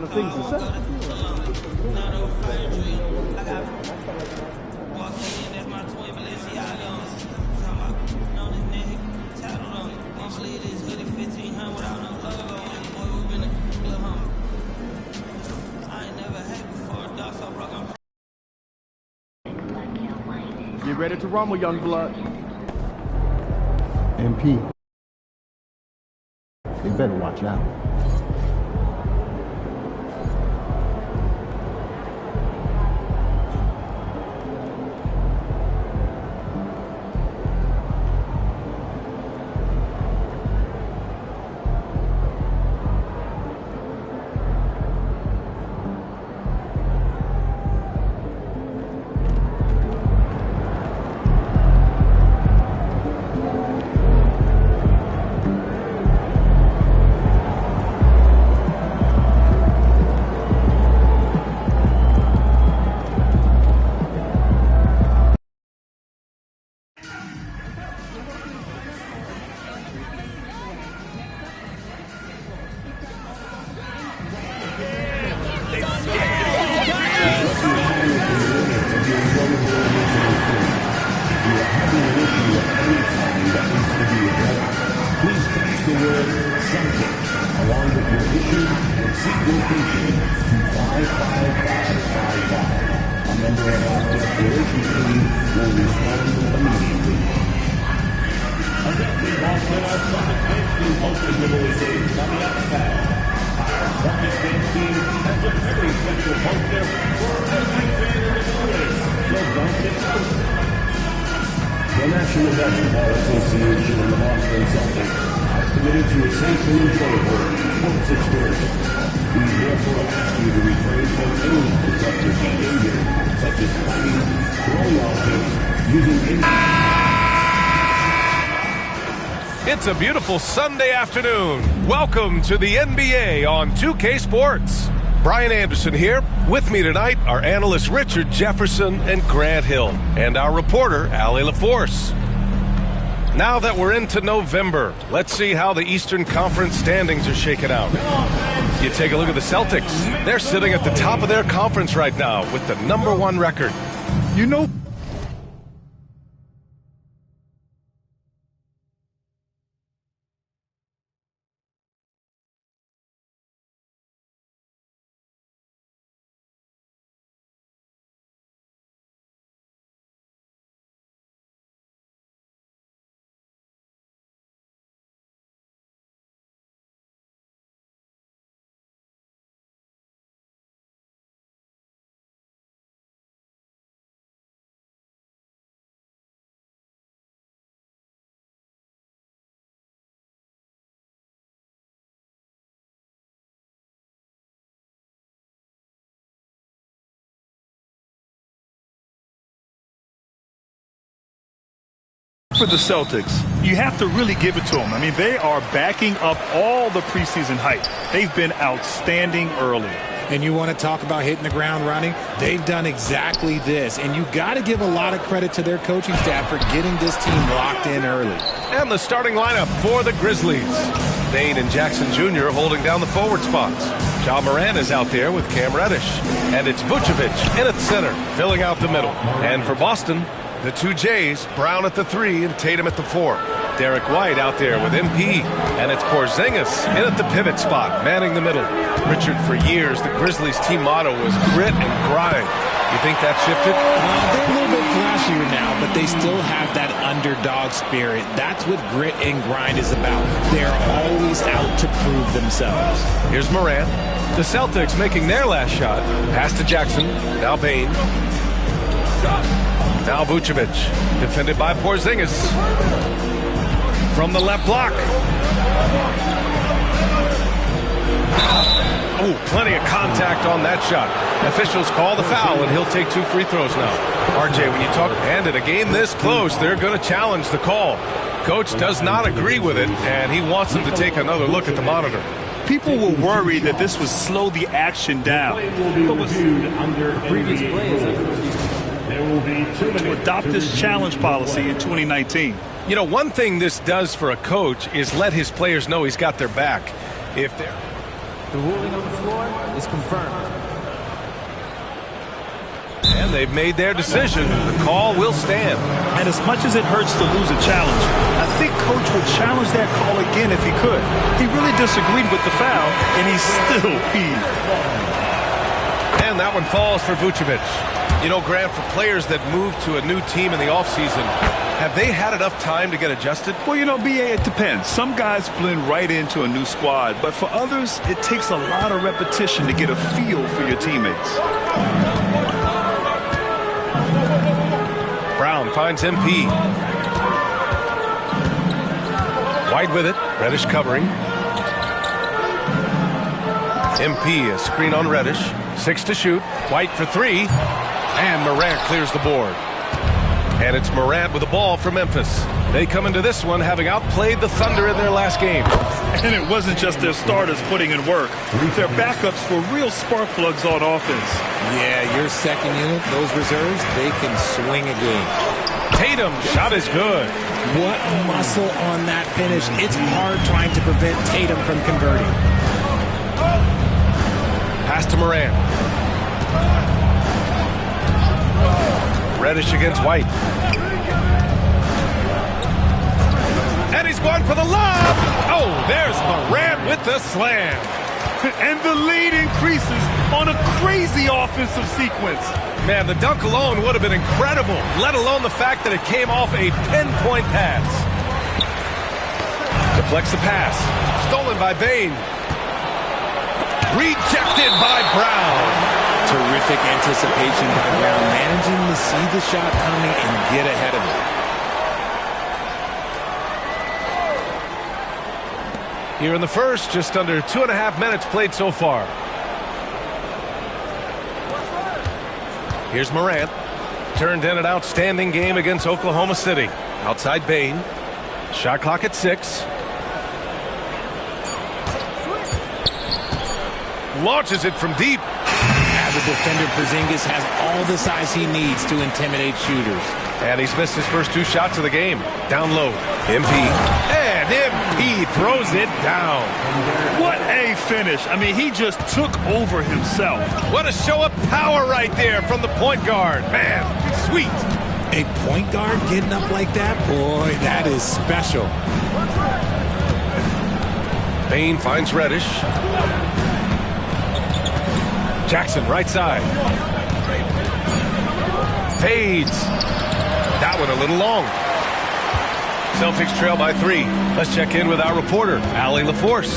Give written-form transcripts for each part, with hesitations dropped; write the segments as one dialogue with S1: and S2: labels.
S1: of things to say. Get ready to rumble, young blood.
S2: MP, you better watch out.
S3: Please text the word "something" along with your issue and seat location to 55555. A member of our exploration team will respond immediately. Attention, Boston, our Summit Dance Team hosting the Millie Days on the outside. Our Summit Dance Team has a very special poster for every fan in the building, so don't miss it. The National Basketball Association and the Boston Celtics are committed to a safe and enjoyable sports experience. We therefore ask you to refrain from any disruptive behavior, such as fighting, throwing objects, using
S4: It's a beautiful Sunday afternoon. Welcome to the NBA on 2K Sports. Brian Anderson here. With me tonight are analysts Richard Jefferson and Grant Hill, and our reporter, Allie LaForce. Now that we're into November, let's see how the Eastern Conference standings are shaking out. You take a look at the Celtics. They're sitting at the top of their conference right now with the #1 record.
S1: You know,
S5: for the Celtics, you have to really give it to them. I mean, they are backing up all the preseason hype. They've been outstanding early.
S6: And you want to talk about hitting the ground running? They've done exactly this. And you got to give a lot of credit to their coaching staff for getting this team locked in early.
S4: And the starting lineup for the Grizzlies. Dane and Jackson Jr. holding down the forward spots. Ja Morant is out there with Cam Reddish. And it's Vucevic in at center, filling out the middle. And for Boston, the two J's, Brown at the 3 and Tatum at the 4. Derek White out there with MP. And it's Porzingis in at the pivot spot, manning the middle. Richard, for years, the Grizzlies' team motto was grit and grind. You think that shifted?
S6: They're a little bit flashier now, but they still have that underdog spirit. That's what grit and grind is about. They're always out to prove themselves.
S4: Here's Morant. The Celtics making their last shot. Pass to Jackson. Now Bane. Now Vucevic, defended by Porzingis. From the left block. Oh, plenty of contact on that shot. Officials call the foul, and he'll take 2 free throws now. RJ, when you talk, and in a game this close, they're going to challenge the call. Coach does not agree with it, and he wants them to take another look at the monitor.
S5: People were worried that this would slow the action down. To adopt this challenge policy in 2019.
S4: You know, one thing this does for a coach is let his players know he's got their back. If they're
S2: The ruling on the floor is confirmed.
S4: And they've made their decision. The call will stand.
S5: And as much as it hurts to lose a challenge, I think Coach would challenge that call again if he could. He really disagreed with the foul, and he's still peeved.
S4: And that one falls for Vucevic. You know, Grant, for players that move to a new team in the offseason, have they had enough time to get adjusted?
S5: Well, you know, B.A., it depends. Some guys blend right into a new squad, but for others, it takes a lot of repetition to get a feel for your teammates.
S4: Brown finds MP. White with it. Reddish covering. MP, a screen on Reddish. 6 to shoot. White for 3. And Morant clears the board. And it's Morant with the ball for Memphis. They come into this one having outplayed the Thunder in their last game.
S5: And it wasn't just their starters putting in work. Their backups were real spark plugs on offense.
S6: Yeah, your second unit, those reserves, they can swing a game.
S4: Tatum, shot is good.
S6: What muscle on that finish. It's hard trying to prevent Tatum from converting.
S4: Pass to Morant. Reddish against White. And he's going for the lob. Oh, there's Morant with the slam.
S5: And the lead increases on a crazy offensive sequence.
S4: Man, the dunk alone would have been incredible, let alone the fact that it came off a 10-point pass. Deflects the pass. Stolen by Bane. Rejected by Brown.
S6: Terrific anticipation by Brown, managing to see the shot coming and get ahead of it.
S4: Here in the first, just under 2.5 minutes played so far. Here's Morant. Turned in an outstanding game against Oklahoma City. Outside Bane. Shot clock at 6. Launches it from deep.
S6: As a defender, Porzingis has all the size he needs to intimidate shooters.
S4: And he's missed his first 2 shots of the game. Down low. MP. And MP throws it down.
S5: What a finish. I mean, he just took over himself.
S4: What a show of power right there from the point guard. Man, sweet.
S6: A point guard getting up like that? Boy, that is special.
S4: Bane finds Reddish. Jackson, right side. Fades. That one a little long. Celtics trail by 3. Let's check in with our reporter, Allie LaForce.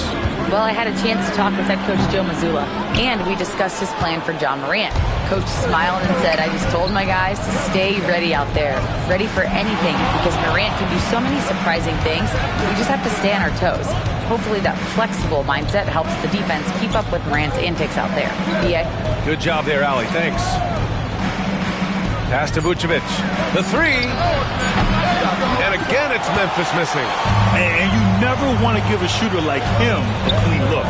S7: Well, I had a chance to talk with head coach Joe Mazzulla, and we discussed his plan for John Morant. Coach smiled and said, I just told my guys to stay ready out there, ready for anything, because Morant can do so many surprising things. We just have to stay on our toes. Hopefully that flexible mindset helps the defense keep up with Morant's antics out there. B.A.
S4: Good job there, Allie. Thanks. Pass to Vucevic. The 3. And again, it's Memphis missing.
S5: And you never want to give a shooter like him a clean look.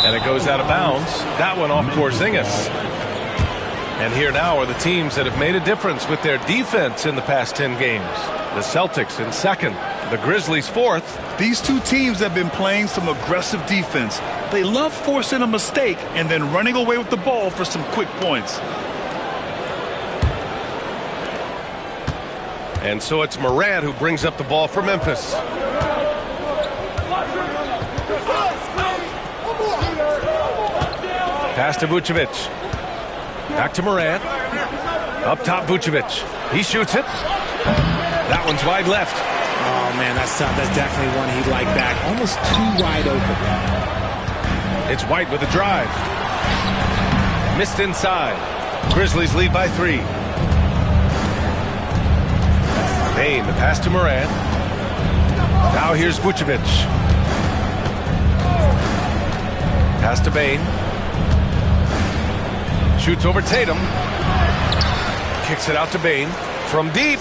S4: And it goes out of bounds. That one off Porzingis. And here now are the teams that have made a difference with their defense in the past 10 games. The Celtics in second. The Grizzlies fourth.
S5: These two teams have been playing some aggressive defense. They love forcing a mistake and then running away with the ball for some quick points.
S4: And so it's Morant who brings up the ball for Memphis. Pass to Vucevic. Back to Morant. Up top, Vucevic. He shoots it. That one's wide left.
S6: Oh, man, that's tough. That's definitely one he'd like back. Almost too wide open.
S4: It's White with a drive. Missed inside. Grizzlies lead by 3. Bane, the pass to Morant. Now here's Vucevic. Pass to Bane. Shoots over Tatum. Kicks it out to Bane. From deep.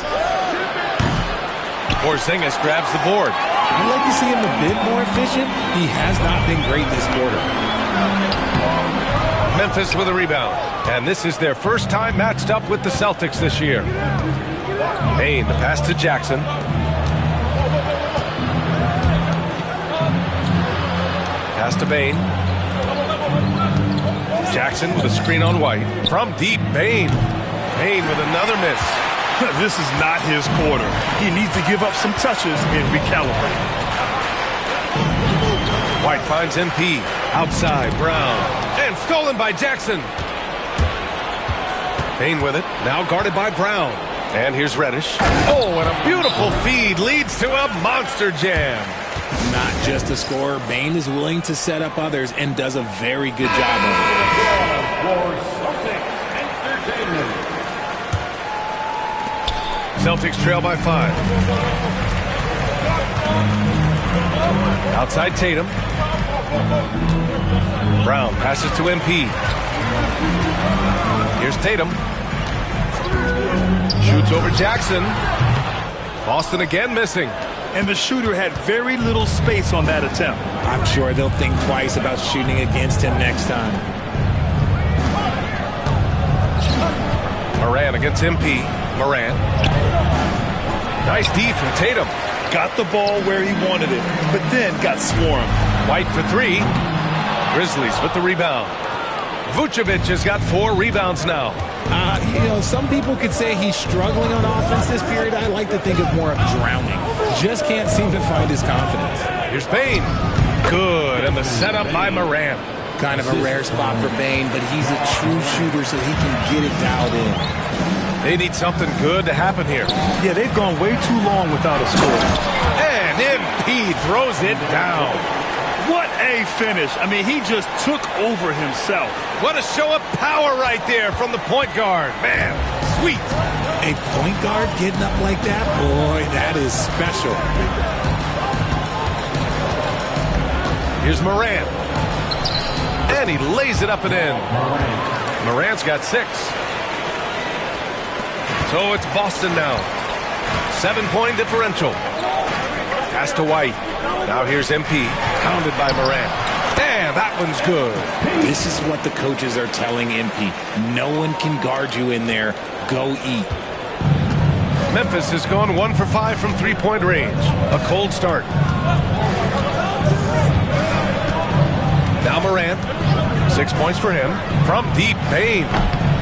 S4: Porzingis grabs the board.
S6: I'd like to see him a bit more efficient. He has not been great this quarter.
S4: Memphis with a rebound. And this is their first time matched up with the Celtics this year. Bane, the pass to Jackson. Pass to Bain. Jackson with a screen on White. From deep, Bain. Bain with another miss.
S5: This is not his quarter. He needs to give up some touches and recalibrate.
S4: White finds MP. Outside, Brown. And stolen by Jackson. Bain with it. Now guarded by Brown. And here's Reddish. Oh, and a beautiful feed leads to a monster jam.
S6: Not just a scorer, Bain is willing to set up others and does a very good job of it.
S4: Celtics trail by 5. Outside Tatum. Brown passes to MP. Here's Tatum. Shoots over Jackson. Boston again missing.
S5: And the shooter had very little space on that attempt.
S6: I'm sure they'll think twice about shooting against him next time.
S4: Moran against MP. Moran. Nice D from Tatum.
S5: Got the ball where he wanted it, but then got swarmed.
S4: White for 3. Grizzlies with the rebound. Vucevic has got 4 rebounds now.
S6: Some people could say he's struggling on offense this period. I like to think of more of drowning. Just can't seem to find his confidence.
S4: Here's Bain. Good, and the setup by Moran.
S6: Kind of a rare spot for Bain, but he's a true shooter, so he can get it dialed in.
S4: They need something good to happen here.
S5: Yeah, they've gone way too long without a score.
S4: And MP throws it down.
S5: What a finish. I mean, he just took over himself.
S4: What a show of power right there from the point guard. Man, sweet.
S6: A point guard getting up like that? Boy, that is special.
S4: Here's Moran. And he lays it up and in. Moran's got 6. So it's Boston now. 7-point differential. Pass to White. Now here's MP. Pounded by Moran. And that one's good.
S6: This is what the coaches are telling MP. No one can guard you in there. Go eat.
S4: Memphis has gone 1 for 5 from 3-point range. A cold start. Now Moran. 6 points for him. From deep, Bain.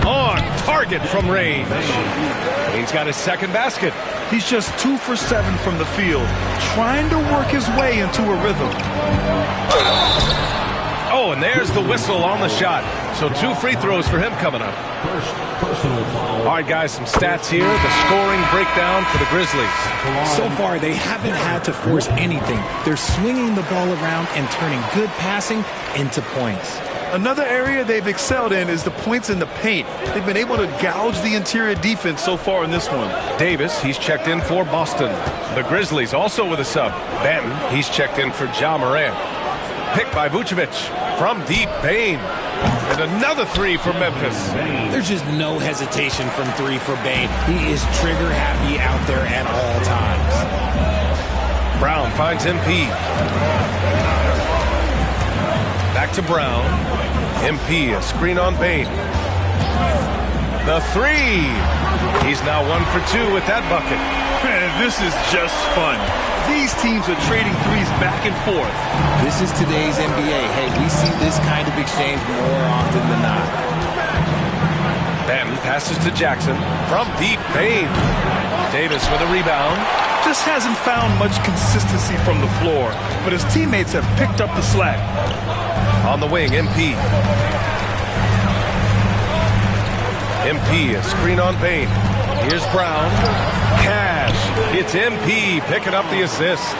S4: On target from range. Bain's got his second basket.
S5: He's just 2 for 7 from the field, trying to work his way into a rhythm.
S4: Oh, and there's the whistle on the shot. So 2 free throws for him coming up. All right, guys, some stats here. The scoring breakdown for the Grizzlies.
S6: So far, they haven't had to force anything. They're swinging the ball around and turning good passing into points.
S5: Another area they've excelled in is the points in the paint. They've been able to gouge the interior defense so far in this one.
S4: Davis, he's checked in for Boston. The Grizzlies also with a sub. Benton, he's checked in for Ja Morant. Picked by Vucevic. From deep, Bain. And another 3 for Memphis.
S6: There's just no hesitation from 3 for Bain. He is trigger happy out there at all times.
S4: Brown finds MP. Back to Brown. MP, a screen on Bain. The 3. He's now 1 for 2 with that bucket.
S5: Man, this is just fun. These teams are trading threes back and forth.
S6: This is today's NBA. Hey, we see this kind of exchange more often than not.
S4: Benton passes to Jackson. From deep, Bain. Davis with a rebound.
S5: Just hasn't found much consistency from the floor, but his teammates have picked up the slack.
S4: On the wing, MP. MP, a screen on Bain. Here's Brown. Cash. It's MP picking up the assist.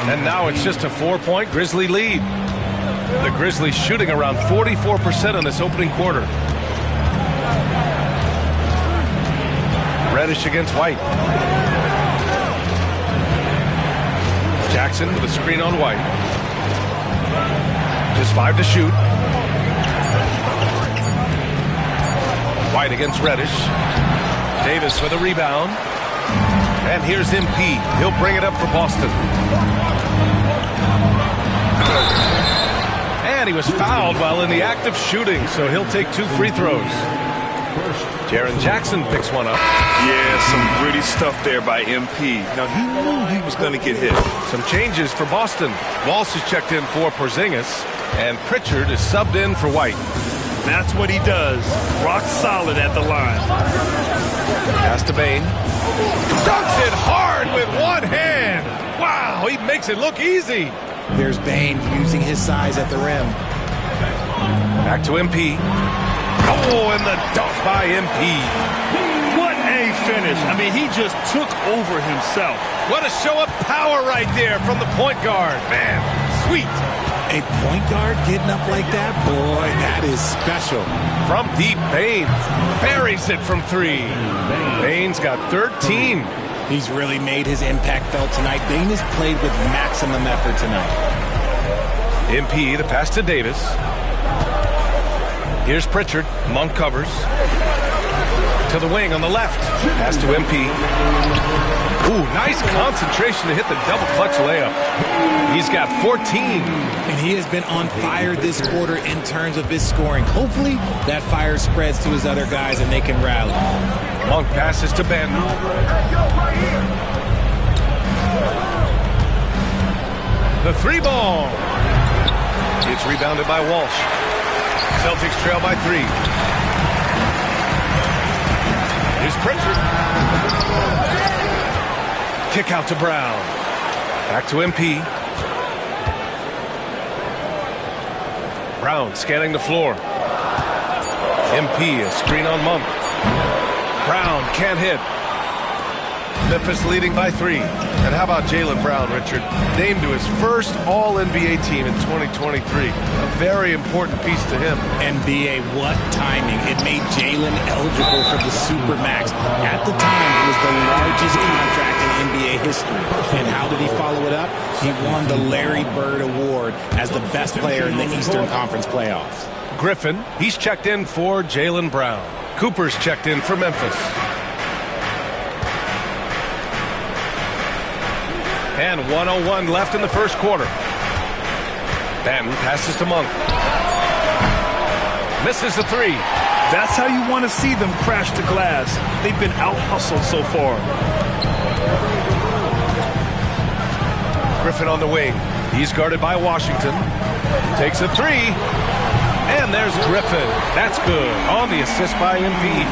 S4: And now it's just a 4-point Grizzly lead. The Grizzlies shooting around 44% in this opening quarter. Reddish against White. Jackson with a screen on White. Just 5 to shoot. White against Reddish. Davis with a rebound. And here's MP. He'll bring it up for Boston. And he was fouled while in the act of shooting, so he'll take 2 free throws. Jaren Jackson picks one up.
S5: Yeah, some gritty stuff there by MP. Now, he knew he was going to get hit.
S4: Some changes for Boston. Walsh is checked in for Porzingis, and Pritchard is subbed in for White.
S5: That's what he does. Rock solid at the line.
S4: Pass to Bane. Dunks it hard with one hand. Wow, he makes it look easy.
S6: There's Bane using his size at the rim.
S4: Back to MP. Oh, and the dunk by MP.
S5: What a finish. I mean, he just took over himself.
S4: What a show of power right there from the point guard. Man, sweet.
S6: A point guard getting up like that? Boy, that is special.
S4: From deep, Bane buries it from three. Bane's got 13.
S6: He's really made his impact felt tonight. Bane has played with maximum effort tonight.
S4: MP, the pass to Davis. Here's Pritchard. Monk covers. To the wing on the left. Pass to MP. Ooh, nice concentration to hit the double clutch layup. He's got 14.
S6: And he has been on fire this quarter in terms of his scoring. Hopefully that fire spreads to his other guys and they can rally.
S4: Monk passes to Ben. The three ball. It's rebounded by Walsh. Celtics trail by 3. Here's Pritchard. Kick out to Brown. Back to MP. Brown scanning the floor. MP, a screen on Monk. Brown can't hit. Memphis leading by 3. And how about Jaylen Brown, Richard? Named to his first All-NBA team in 2023. A very important piece to him.
S6: NBA, what timing. It made Jaylen eligible for the Supermax. At the time, it was the largest contract in NBA history. And how did he follow it up? He won the Larry Bird Award as the best player in the Eastern Conference playoffs.
S4: Griffin, he's checked in for Jaylen Brown. Cooper's checked in for Memphis. And 1:01 left in the first quarter. Benton passes to Monk. Misses the 3.
S5: That's how you want to see them crash the glass. They've been out-hustled so far.
S4: Griffin on the wing. He's guarded by Washington. Takes a 3. And there's Griffin. That's good. On the assist by MP.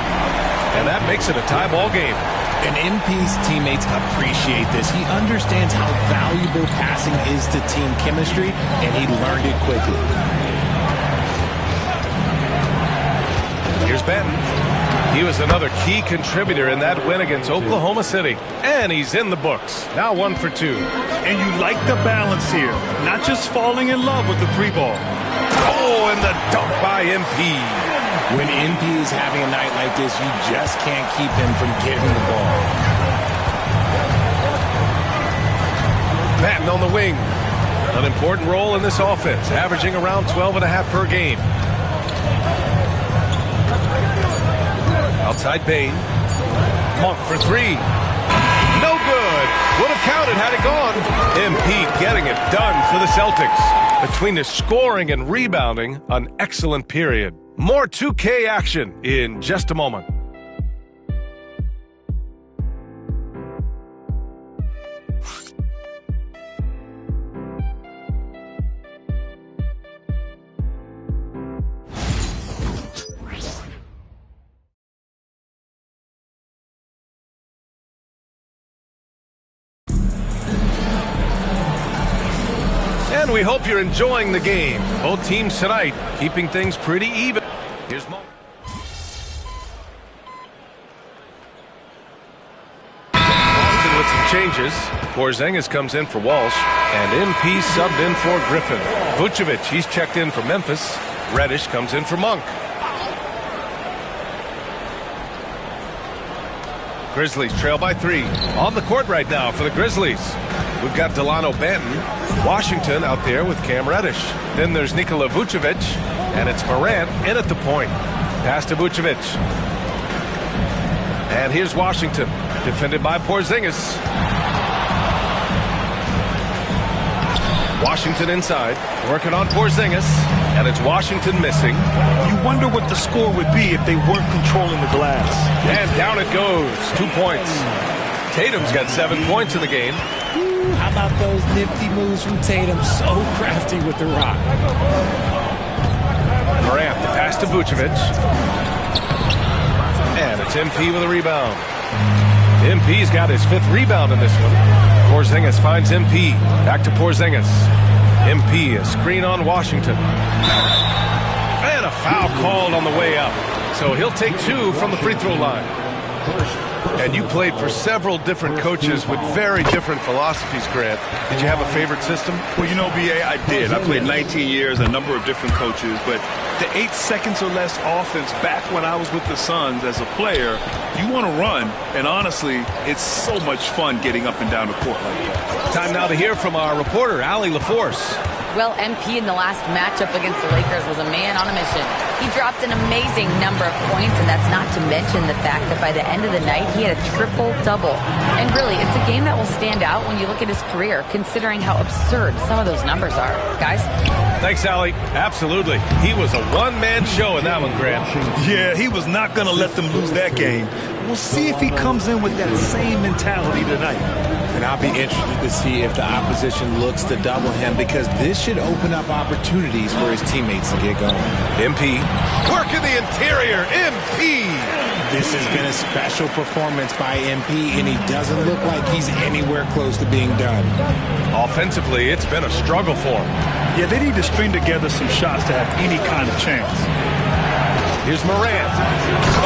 S4: And that makes it a tie ball game.
S6: And MP's teammates appreciate this. He understands how valuable passing is to team chemistry, and he learned it quickly.
S4: Here's Benton. He was another key contributor in that win against Oklahoma City. And he's in the books. Now 1 for 2.
S5: And you like the balance here. Not just falling in love with the 3 ball.
S4: Oh, and the dunk by MP.
S6: When MP is having a night like this, you just can't keep him from getting the ball.
S4: Patton on the wing. An important role in this offense, averaging around 12.5 per game. Outside Bane. Monk for 3. No good. Would have counted had it gone. MP getting it done for the Celtics. Between the scoring and rebounding, an excellent period. More 2K action in just a moment. And we hope you're enjoying the game. Both teams tonight keeping things pretty even. Here's Monk. Boston with some changes. Porzingis comes in for Walsh, and MP subbed in for Griffin. Vucevic, he's checked in for Memphis. Reddish comes in for Monk. Grizzlies trail by 3. On the court right now for the Grizzlies. We've got Delano Banton. Washington out there with Cam Reddish. Then there's Nikola Vucevic. And it's Morant in at the point. Pass to Vucevic. And here's Washington. Defended by Porzingis. Washington inside. Working on Porzingis. And it's Washington missing.
S5: You wonder what the score would be if they weren't controlling the glass.
S4: And down it goes. 2 points. Tatum's got 7 points in the game.
S6: Ooh, how about those nifty moves from Tatum? So crafty with the rock.
S4: Morant, the pass to Vucevic. And it's MP with a rebound. MP's got his 5th rebound in this one. Porzingis finds MP. Back to Porzingis. MP, a screen on Washington. And a foul called on the way up. So he'll take 2 from the free throw line. And you played for several different coaches with very different philosophies, Grant. Did you have a favorite system?
S5: Well, you know, B.A., I did. I played 19 years, a number of different coaches, but the 8 seconds or less offense back when I was with the Suns as a player, you want to run, and honestly, it's so much fun getting up and down the court like that.
S4: Time now to hear from our reporter, Allie LaForce.
S7: Well, MP in the last matchup against the Lakers was a man on a mission. He dropped an amazing number of points, and that's not to mention the fact that by the end of the night, he had a triple-double. And really, it's a game that will stand out when you look at his career, considering how absurd some of those numbers are. Guys?
S4: Thanks, Allie. Absolutely. He was a one-man show in that one, Grant.
S5: Yeah, he was not going to let them lose that game. We'll see if he comes in with that same mentality tonight.
S6: And I'll be interested to see if the opposition looks to double him, because this should open up opportunities for his teammates to get going.
S4: MP. Work in the interior. MP.
S6: This has been a special performance by MP, and he doesn't look like he's anywhere close to being done.
S4: Offensively, it's been a struggle for him.
S5: Yeah, they need to string together some shots to have any kind of chance.
S4: Here's Morant.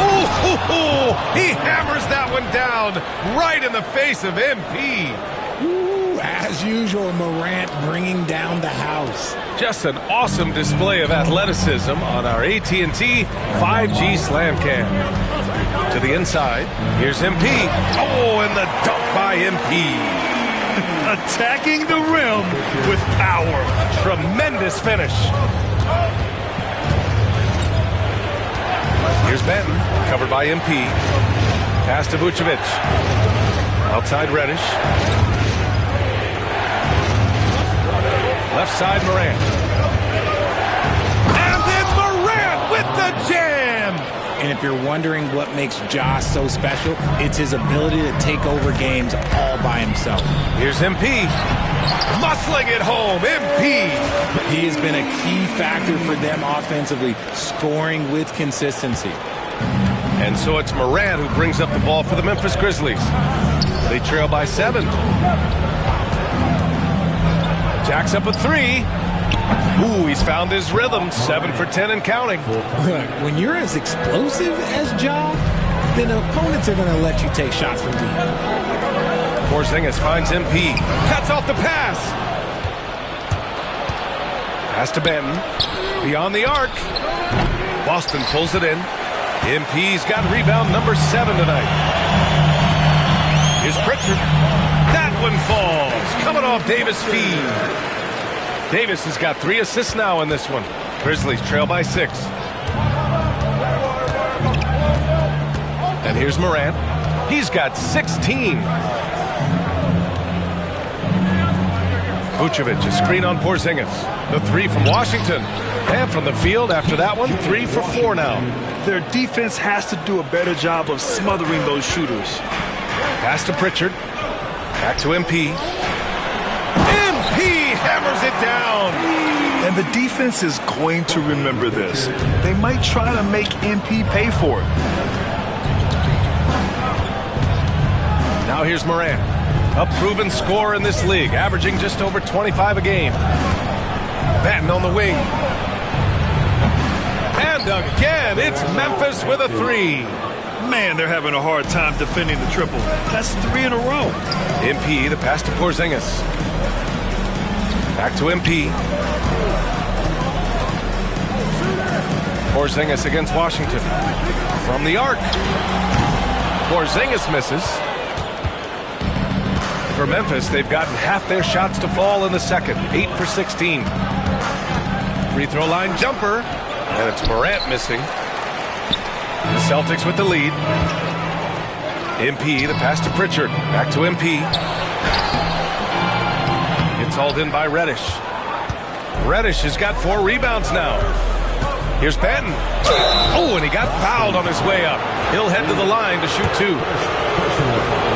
S4: Oh, he hammers that one down right in the face of MP.
S6: Ooh, as usual, Morant bringing down the house.
S4: Just an awesome display of athleticism on our AT&T 5G Slam Cam. To the inside, here's MP. Oh, and the dunk by MP.
S5: Attacking the rim with power.
S4: Tremendous finish. Here's Benton, covered by MP. Pass to Vucevic. Outside Reddish. Left side Morant. And then Morant with the jam!
S6: And if you're wondering what makes Josh so special, it's his ability to take over games all by himself.
S4: Here's MP. Muscling it home, MP.
S6: He has been a key factor for them offensively, scoring with consistency.
S4: And so it's Morant who brings up the ball for the Memphis Grizzlies. They trail by 7. Jacks up a 3. Ooh, he's found his rhythm. 7 for 10 and counting.
S6: Look, when you're as explosive as Ja, then opponents are going to let you take shots from deep.
S4: Porzingis finds MP. Cuts off the pass. Pass to Benton. Beyond the arc. Boston pulls it in. MP's got rebound number 7 tonight. Here's Pritchard. That one falls. Coming off Davis' feed. Davis has got 3 assists now in this one. Grizzlies trail by 6. And here's Morant. He's got 16. Vucevic, a screen on Porzingis. The 3 from Washington. And from the field after that one, 3 for 4 now.
S5: Their defense has to do a better job of smothering those shooters.
S4: Pass to Pritchard. Back to MP. MP hammers it down.
S5: And the defense is going to remember this. They might try to make MP pay for it.
S4: Now here's Morant. A proven scorer in this league, averaging just over 25 a game. Batten on the wing. And again, it's Memphis with a 3.
S5: Man, they're having a hard time defending the triple. That's 3 in a row.
S4: MP, the pass to Porzingis. Back to MP. Porzingis against Washington. From the arc. Porzingis misses. For Memphis, they've gotten half their shots to fall in the second. 8 for 16. Free throw line jumper. And it's Morant missing. The Celtics with the lead. MP, the pass to Pritchard. Back to MP. It's hauled in by Reddish. Reddish has got 4 rebounds now. Here's Benton. Oh, and he got fouled on his way up. He'll head to the line to shoot 2.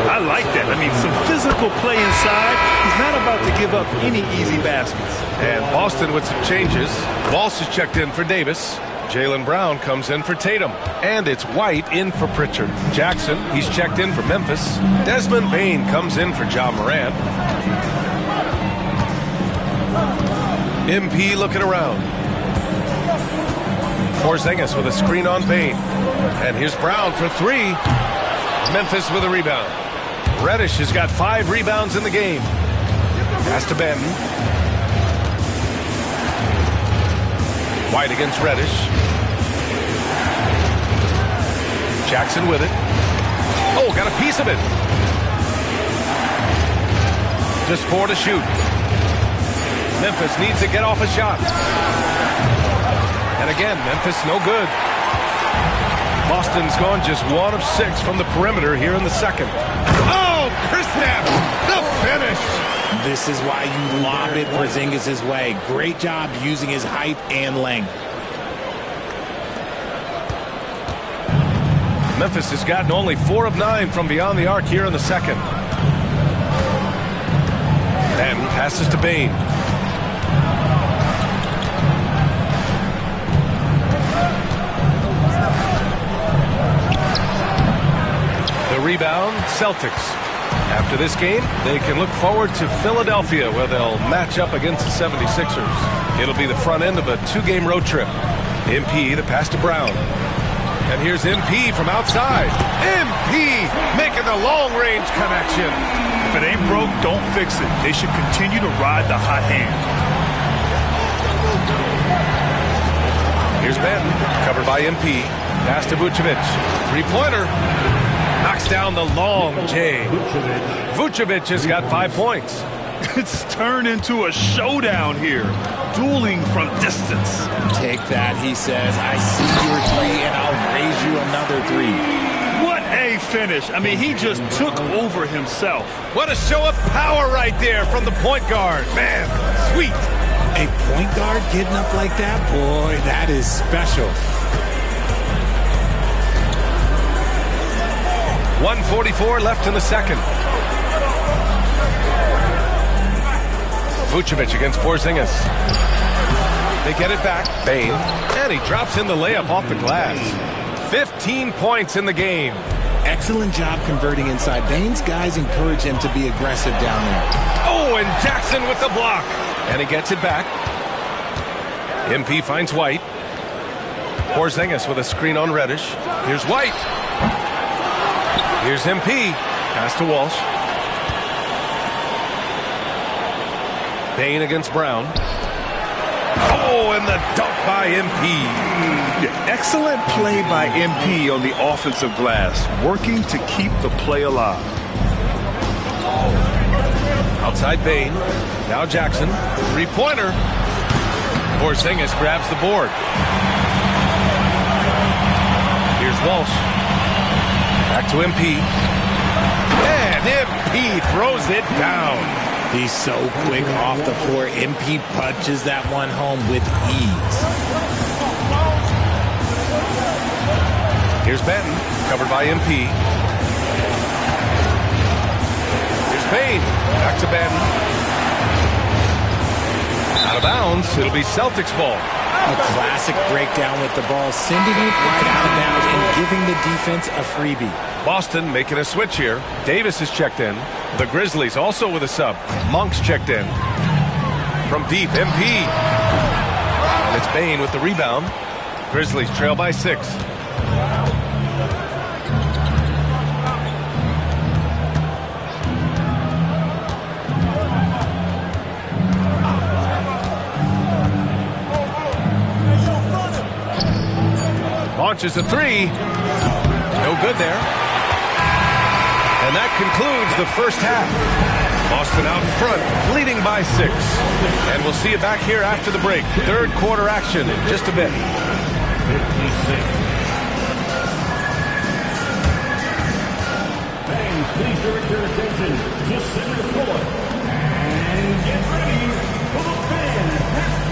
S5: I like that. I mean, some physical play inside. He's not about to give up any easy baskets.
S4: And Boston with some changes. Walsh is checked in for Davis. Jaylen Brown comes in for Tatum. And it's White in for Pritchard. Jackson, he's checked in for Memphis. Desmond Bane comes in for John Morant. MP looking around. Porzingis with a screen on Bane. And here's Brown for 3. Memphis with a rebound. Reddish has got 5 rebounds in the game. Pass to Benton. White against Reddish. Jackson with it. Oh, got a piece of it. Just 4 to shoot. Memphis needs to get off a shot. And again, Memphis no good. Boston's gone just 1 of 6 from the perimeter here in the second. Oh, Kristaps, the finish.
S6: This is why you lob it Porzingis' way. Great job using his height and length.
S4: Memphis has gotten only 4 of 9 from beyond the arc here in the second. And passes to Bane. Rebound, Celtics. After this game, they can look forward to Philadelphia, where they'll match up against the 76ers. It'll be the front end of a 2-game road trip. MP, the pass to Brown. And here's MP from outside. MP making the long-range connection.
S5: If it ain't broke, don't fix it. They should continue to ride the hot hand.
S4: Here's Benton, covered by MP. Pass to Vucevic. 3-pointer. Knocks down the long J. Vucevic has got 5 points.
S5: It's turned into a showdown here. Dueling from distance.
S6: Take that, he says. I see your 3 and I'll raise you another 3.
S5: What a finish. I mean, he just took over himself.
S4: What a show of power right there from the point guard. Man, sweet.
S6: A point guard getting up like that? Boy, that is special.
S4: 1:44 left in the second. Vucevic against Porzingis. They get it back. Bane. And he drops in the layup off the glass. 15 points in the game.
S6: Excellent job converting inside. Bane's guys encourage him to be aggressive down there.
S4: Oh, and Jackson with the block. And he gets it back. MP finds White. Porzingis with a screen on Reddish. Here's White. Here's MP. Pass to Walsh. Bane against Brown. Oh, and the dunk by MP.
S5: Yeah, excellent play by MP on the offensive glass, working to keep the play alive.
S4: Outside Bane. Now Jackson. 3-pointer. Porzingis grabs the board. Here's Walsh. Back to MP. And MP throws it down.
S6: He's so quick off the floor. MP punches that one home with ease.
S4: Here's Benton, covered by MP. Here's Bane. Back to Benton. Out of bounds. It'll be Celtics ball.
S6: A classic breakdown with the ball, sending it right out of bounds and giving the defense a freebie.
S4: Boston making a switch here. Davis is checked in. The Grizzlies also with a sub. Monk's checked in. From deep, MP. And it's Bane with the rebound. Grizzlies trail by 6. Launches a 3. No good there. And that concludes the first half. Boston out in front, leading by 6. And we'll see you back here after the break. Third quarter action in just a bit.
S3: 56. Fans, please direct your attention to center court. And get ready for the fan halftime.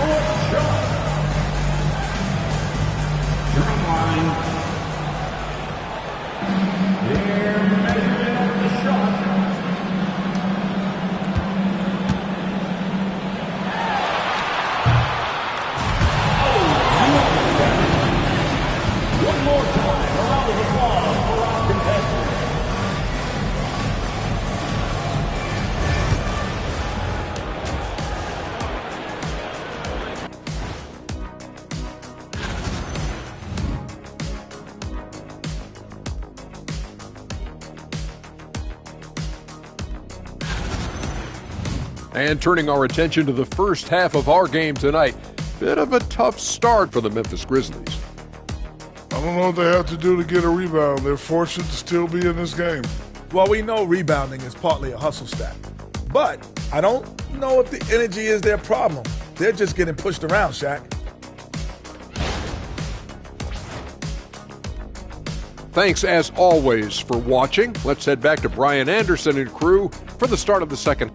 S8: And turning our attention to the first half of our game tonight, bit of a tough start for the Memphis Grizzlies.
S1: I don't know what they have to do to get a rebound. They're fortunate to still be in this game.
S9: Well, we know rebounding is partly a hustle stat. But I don't know if the energy is their problem. They're just getting pushed around, Shaq.
S8: Thanks, as always, for watching. Let's head back to Brian Anderson and crew for the start of the second.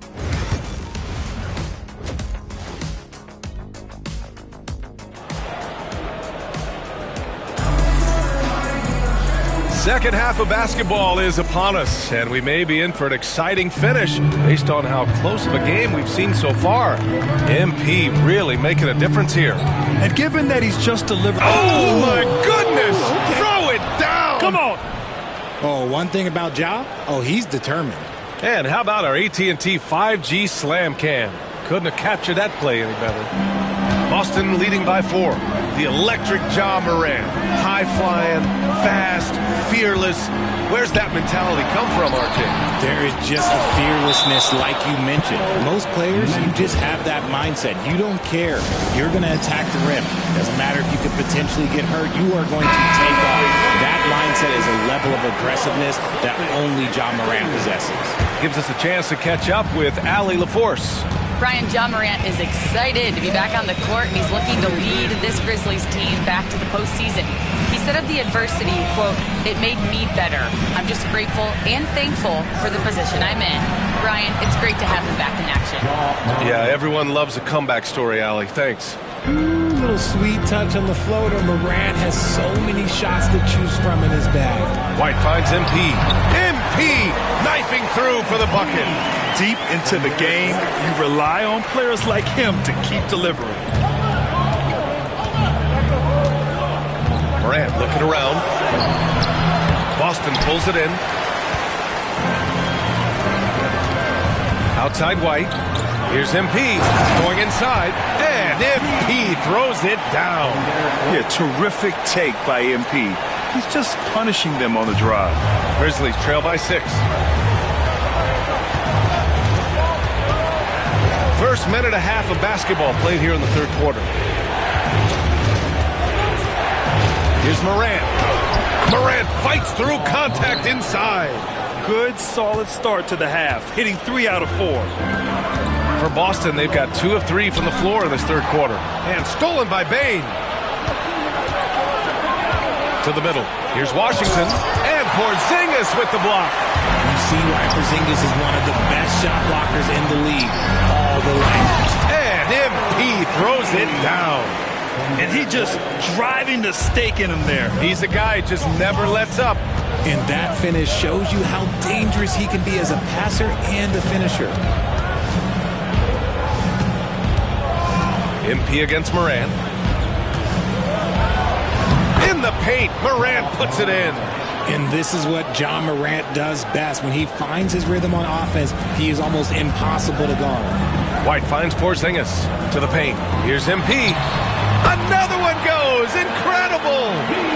S4: Second half of basketball is upon us, and we may be in for an exciting finish based on how close of a game we've seen so far. MP really making a difference here.
S5: And given that he's just delivered...
S4: Oh, my goodness! Okay. Throw it down!
S5: Come on!
S6: Oh, one thing about Ja, he's determined.
S4: And how about our AT&T 5G slam cam? Couldn't have captured that play any better. Boston leading by 4. The electric Ja Morant. High-flying, fast, fearless. Where's that mentality come from, RJ?
S6: There is just a fearlessness like you mentioned. Most players, you just have that mindset. You don't care. You're going to attack the rim. Doesn't matter if you could potentially get hurt. You are going to take off. That mindset is a level of aggressiveness that only Ja Morant possesses.
S4: Gives us a chance to catch up with Allie LaForce.
S7: Brian, Ja Morant is excited to be back on the court. He's looking to lead this Grizzlies team back to the postseason. He said of the adversity, quote, "It made me better. I'm just grateful and thankful for the position I'm in." Brian, it's great to have him back in action.
S4: Yeah, everyone loves a comeback story, Allie. Thanks.
S6: Little sweet touch on the floater. Morant has so many shots to choose from in his bag.
S4: White finds MP. MP knifing through for the bucket.
S5: Deep into the game, you rely on players like him to keep delivering.
S4: Morant looking around. Boston pulls it in. Outside White. Here's MP going inside. And MP throws it down.
S5: Yeah, terrific take by MP. He's just punishing them on the drive.
S4: Grizzlies trail by 6. First minute and a half of basketball played here in the third quarter. Here's Morant. Morant fights through contact inside.
S5: Good, solid start to the half, hitting 3 out of 4.
S4: For Boston, they've got 2 of 3 from the floor in this third quarter. And stolen by Bane. To the middle. Here's Washington. And Porzingis with the block.
S6: You see why Porzingis is one of the best shot blockers in the league. All the way.
S4: And MP throws it down.
S5: And he just driving the stake in him there.
S4: He's a guy who just never lets up.
S6: And that finish shows you how dangerous he can be as a passer and a finisher.
S4: MP against Morant. In the paint, Morant puts it in.
S6: And this is what Ja Morant does best. When he finds his rhythm on offense, he is almost impossible to guard.
S4: White finds Porzingis to the paint. Here's MP. Another one goes. Incredible.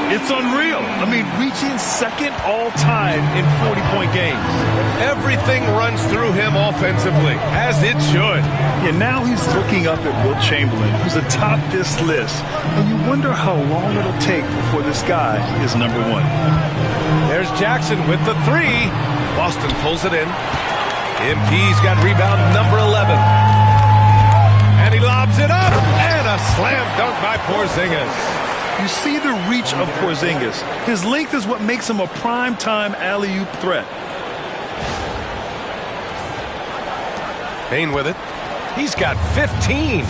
S5: It's unreal. I mean, reaching second all-time in 40-point games.
S4: Everything runs through him offensively, as it should.
S5: Yeah, now he's looking up at Wilt Chamberlain, who's atop this list. And you wonder how long it'll take before this guy is number 1.
S4: There's Jackson with the 3. Boston pulls it in. MP's got rebound number 11. And he lobs it up. And a slam dunk by Porzingis.
S5: You see the reach of Porzingis. His length is what makes him a prime-time alley-oop threat.
S4: Bane with it. He's got 15.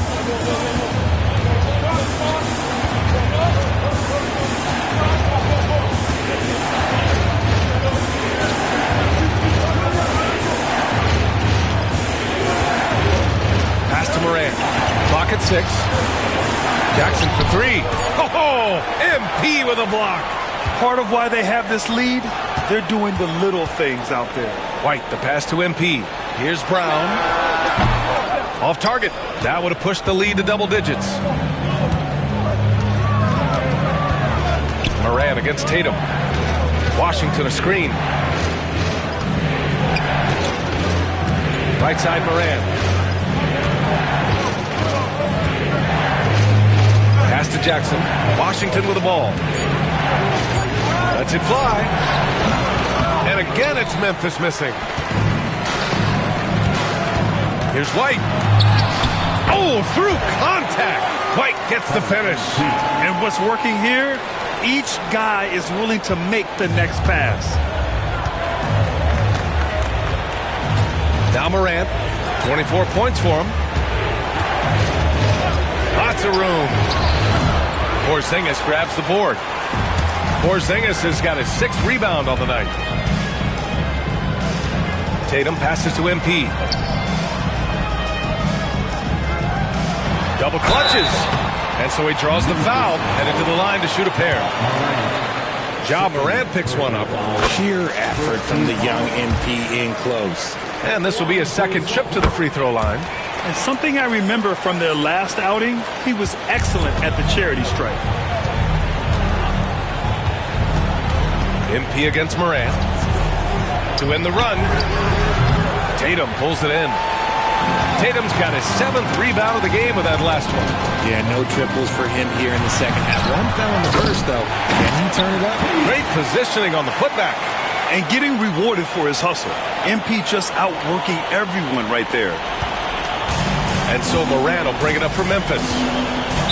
S4: 6. Jackson for 3. Oh, MP with a block.
S5: Part of why they have this lead, they're doing the little things out there.
S4: White, the pass to MP. Here's Brown. Off target. That would have pushed the lead to double digits. Moran against Tatum. Washington a screen. Right side Moran. Pass to Jackson. Washington with the ball. Lets it fly. And again it's Memphis missing. Here's White. Oh, through contact. White gets the finish.
S5: And what's working here? Each guy is willing to make the next pass.
S4: Now Morant, 24 points for him. Lots of room. Porzingis grabs the board. Porzingis has got his 6th rebound on the night. Tatum passes to MP. Double clutches. And so he draws the foul, headed to the line to shoot a pair. Ja Morant picks one up.
S6: Sheer effort from the young MP in close.
S4: And this will be his 2nd trip to the free throw line.
S5: And something I remember from their last outing, he was excellent at the charity stripe.
S4: MP against Morant. To win the run. Tatum pulls it in. Tatum's got his 7th rebound of the game with that last one.
S6: Yeah, no triples for him here in the second half. One fell in the first, though. Can he turn it up?
S4: Great positioning on the putback.
S5: And getting rewarded for his hustle. MP just outworking everyone right there.
S4: And so Moran will bring it up for Memphis.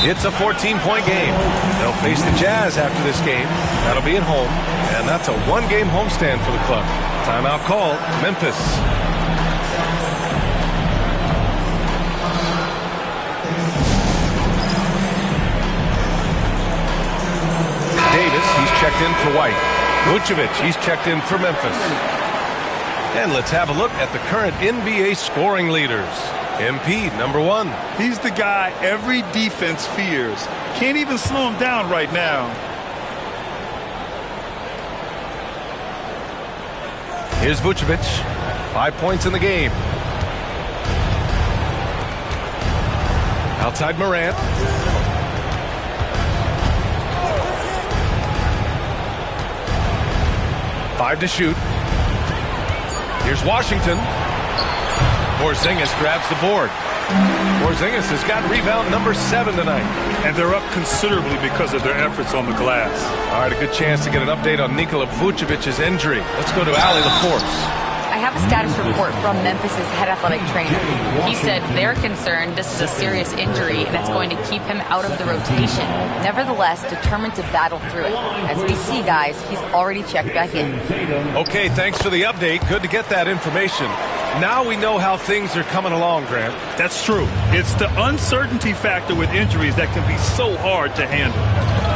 S4: It's a 14-point game. They'll face the Jazz after this game. That'll be at home. And that's a 1-game homestand for the club. Timeout call, Memphis. Davis, he's checked in for White. Vucevic, he's checked in for Memphis. And let's have a look at the current NBA scoring leaders. MP, number 1.
S5: He's the guy every defense fears. Can't even slow him down right now.
S4: Here's Vucevic. 5 points in the game. Outside Morant. Five to shoot. Here's Washington. Porzingis grabs the board. Porzingis has got rebound number 7 tonight.
S5: And they're up considerably because of their efforts on the glass.
S4: All right, a good chance to get an update on Nikola Vucevic's injury. Let's go to Allie LaForce.
S7: I have a status report from Memphis's head athletic trainer. He said they're concerned this is a serious injury and it's going to keep him out of the rotation. Nevertheless, determined to battle through it. As we see, guys, he's already checked back in.
S4: Okay, thanks for the update. Good to get that information. Now we know how things are coming along, Grant.
S5: That's true. It's the uncertainty factor with injuries that can be so hard to handle.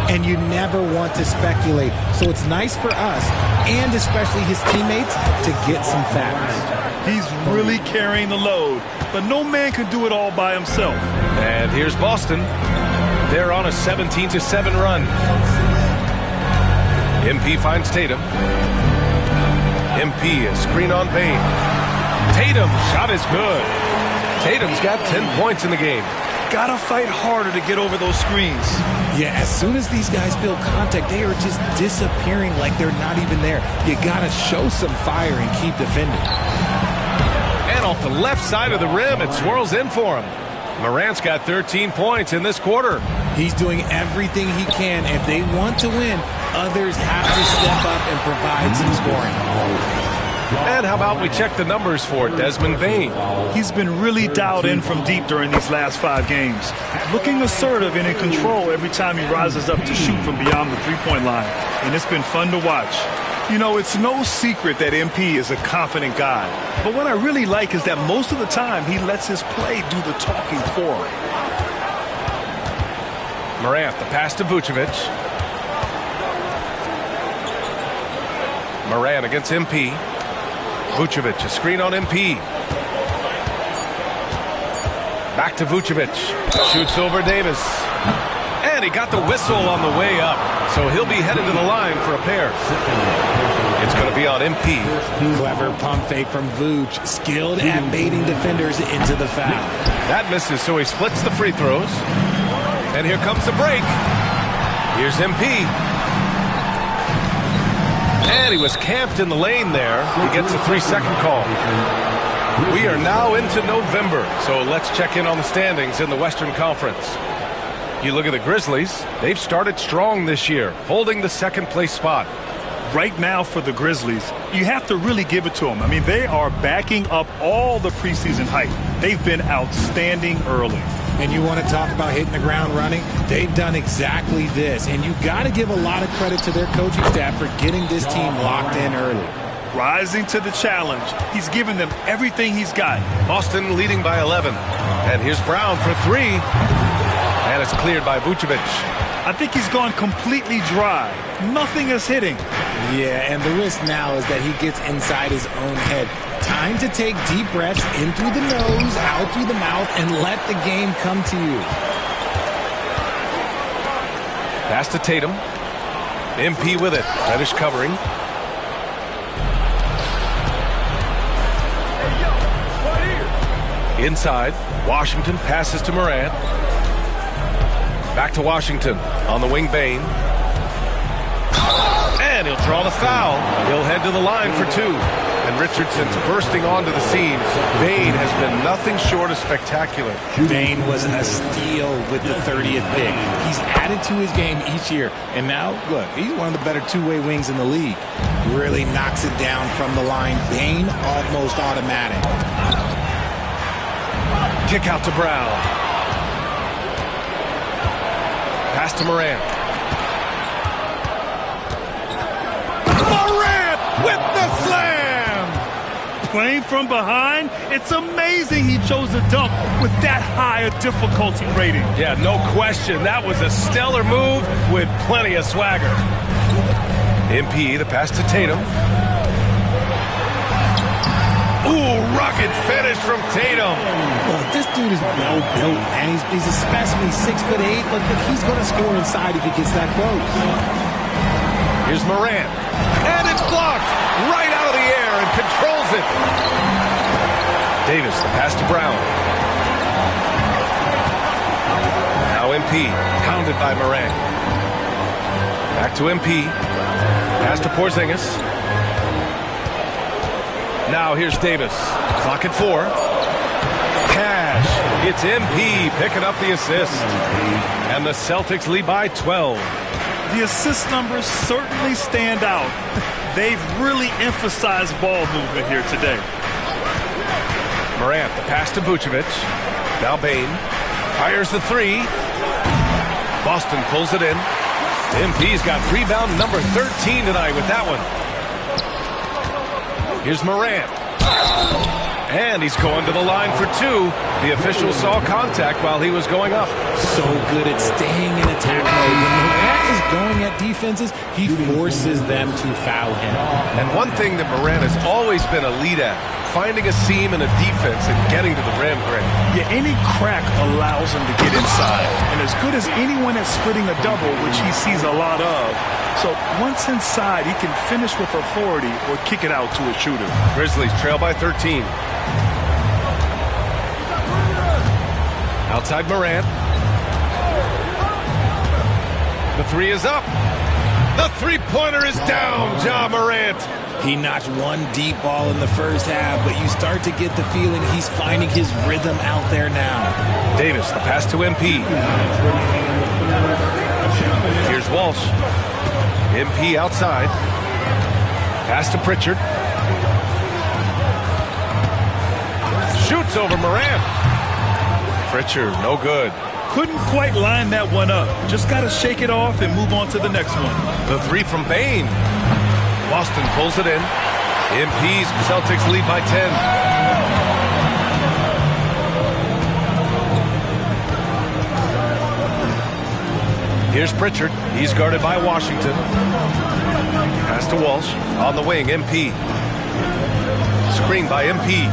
S6: And you never want to speculate. So it's nice for us, and especially his teammates, to get some facts.
S5: He's really carrying the load, but no man can do it all by himself.
S4: And here's Boston. They're on a 17-7 run. MP finds Tatum. MP, a screen on Payne. Tatum, shot is good. Tatum's got 10 points in the game.
S5: Gotta fight harder to get over those screens.
S6: Yeah, as soon as these guys feel contact, they are just disappearing like they're not even there. You gotta show some fire and keep defending.
S4: And off the left side of the rim, it swirls in for him. Morant's got 13 points in this quarter.
S6: He's doing everything he can. If they want to win, others have to step up and provide some scoring.
S4: And how about we check the numbers for Desmond Bane?
S5: He's been really dialed in from deep during these last 5 games. Looking assertive and in control every time he rises up to shoot from beyond the three-point line. And it's been fun to watch. You know, it's no secret that MP is a confident guy. But what I really like is that most of the time he lets his play do the talking for him.
S4: Morant, the pass to Vucevic. Morant against MP. Vucevic, a screen on MP. Back to Vucevic. Shoots over Davis. And he got the whistle on the way up. So he'll be headed to the line for a pair. It's going to be on MP.
S6: Clever pump fake from Vooch. Skilled at baiting defenders into the foul.
S4: That misses, so he splits the free throws. And here comes the break. Here's MP. And he was camped in the lane there. He gets a 3-second call. We are now into November, so let's check in on the standings in the Western Conference. You look at the Grizzlies, they've started strong this year, holding the second-place spot.
S5: Right now for the Grizzlies, you have to really give it to them. I mean, they are backing up all the preseason hype. They've been outstanding early.
S6: And you want to talk about hitting the ground running? They've done exactly this. And you got to give a lot of credit to their coaching staff for getting this team locked in early.
S5: Rising to the challenge. He's given them everything he's got.
S4: Boston leading by 11. And here's Brown for 3. And it's cleared by Vucevic.
S5: I think he's gone completely dry. Nothing is hitting.
S6: Yeah, and the risk now is that he gets inside his own head. Time to take deep breaths in through the nose, out through the mouth, and let the game come to you.
S4: Pass to Tatum. MP with it. Reddish covering. Inside, Washington passes to Morant. Back to Washington. On the wing, Bane. And he'll draw the foul. He'll head to the line for 2. And Richardson's bursting onto the scene. Bane has been nothing short of spectacular.
S6: Bane was a steal with the 30th pick. He's added to his game each year. And now, look, he's one of the better two-way wings in the league. Really knocks it down from the line. Bane almost automatic.
S4: Kick out to Brown. Pass to Morant. Morant with the slam!
S5: Playing from behind, it's amazing he chose to dunk with that high a difficulty rating.
S4: Yeah, no question. That was a stellar move with plenty of swagger. MP, the pass to Tatum. Ooh, rocket finish from Tatum.
S6: Well, this dude is well built, man. He's a specimen. He's 6'8", but he's going to score inside if he gets that close.
S4: Here's Morant. And it's blocked right out of the air and controls it. Davis, the pass to Brown. Now MP, pounded by Morant. Back to MP. Pass to Porzingis. Now here's Davis. Clock at 4. Cash. It's MP picking up the assist. And the Celtics lead by 12.
S5: The assist numbers certainly stand out. They've really emphasized ball movement here today.
S4: Morant, the pass to Vucevic. Now Bane. Fires the 3. Boston pulls it in. MP's got rebound number 13 tonight with that one. Here's Morant. And he's going to the line for 2. The official saw contact while he was going up.
S6: So good at staying in attack mode. When Morant is going at defenses, he forces them to foul him.
S4: And one thing that Morant has always been elite at, finding a seam in a defense and getting to the rim, Greg.
S5: Yeah, any crack allows him to get inside. And as good as anyone at splitting a double, which he sees a lot of. So once inside, he can finish with authority or kick it out to a shooter.
S4: Grizzlies trail by 13. Outside Morant. The 3 is up. The three-pointer is down, Ja Morant.
S6: He notched one deep ball in the first half, but you start to get the feeling he's finding his rhythm out there now.
S4: Davis, the pass to MP. Here's Walsh. MP outside. Pass to Pritchard. Shoots over Morant. Pritchard, no good.
S5: Couldn't quite line that one up. Just got to shake it off and move on to the next one.
S4: The 3 from Bane. Boston pulls it in. MP's Celtics lead by 10. Here's Pritchard. He's guarded by Washington. Pass to Walsh. On the wing, MP. Screen by MP.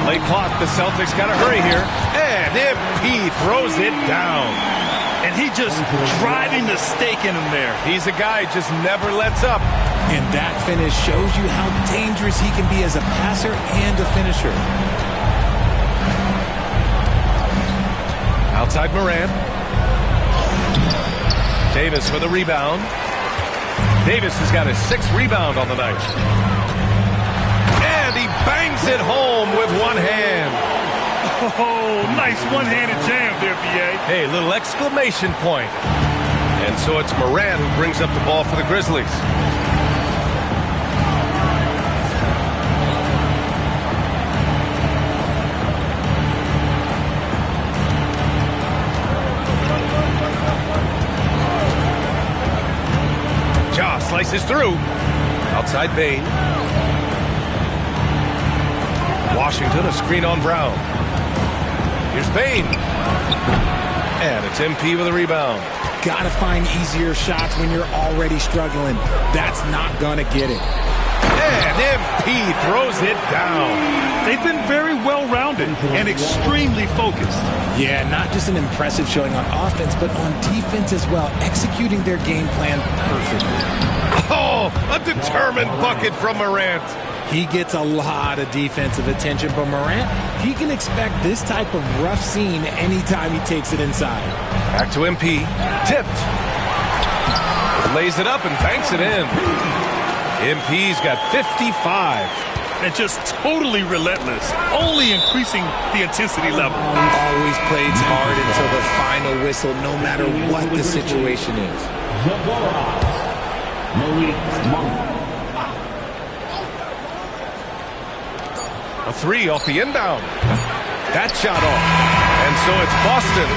S4: Play clock. The Celtics got to hurry here. And MP throws it down.
S5: And he just driving the stake in him there.
S4: He's a guy who just never lets up.
S6: And that finish shows you how dangerous he can be as a passer and a finisher.
S4: Outside Morant. Davis for the rebound. Davis has got his 6th rebound on the night. And he bangs it home with one hand.
S5: Oh, nice one-handed jam there, B.A.
S4: Hey, little exclamation point. And so it's Morant who brings up the ball for the Grizzlies. Ja slices through. Outside Bane. Washington, a screen on Brown. Here's Bane. And it's MP with a rebound.
S6: Gotta find easier shots when you're already struggling. That's not gonna get it.
S4: And MP throws it down.
S5: They've been very well-rounded and extremely focused.
S6: Yeah, not just an impressive showing on offense, but on defense as well, executing their game plan perfectly.
S4: Oh, a determined bucket from Morant.
S6: He gets a lot of defensive attention, but Morant, he can expect this type of rough scene anytime he takes it inside.
S4: Back to MP. Tipped. Lays it up and banks it in. MP's got 55.
S5: And just totally relentless, only increasing the intensity level.
S6: Always plays hard until the final whistle, no matter what the situation is.
S4: A 3 off the inbound. That shot off. And so it's Boston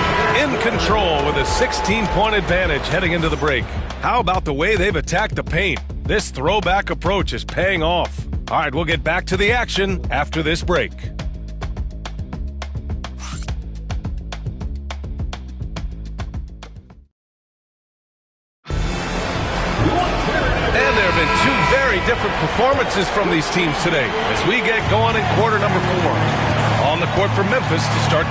S4: in control with a 16-point advantage heading into the break. How about the way they've attacked the paint? This throwback approach is paying off. All right, we'll get back to the action after this break. And there have been 2 very different performances from these teams today as we get going in quarter number 4. On the court for Memphis to start.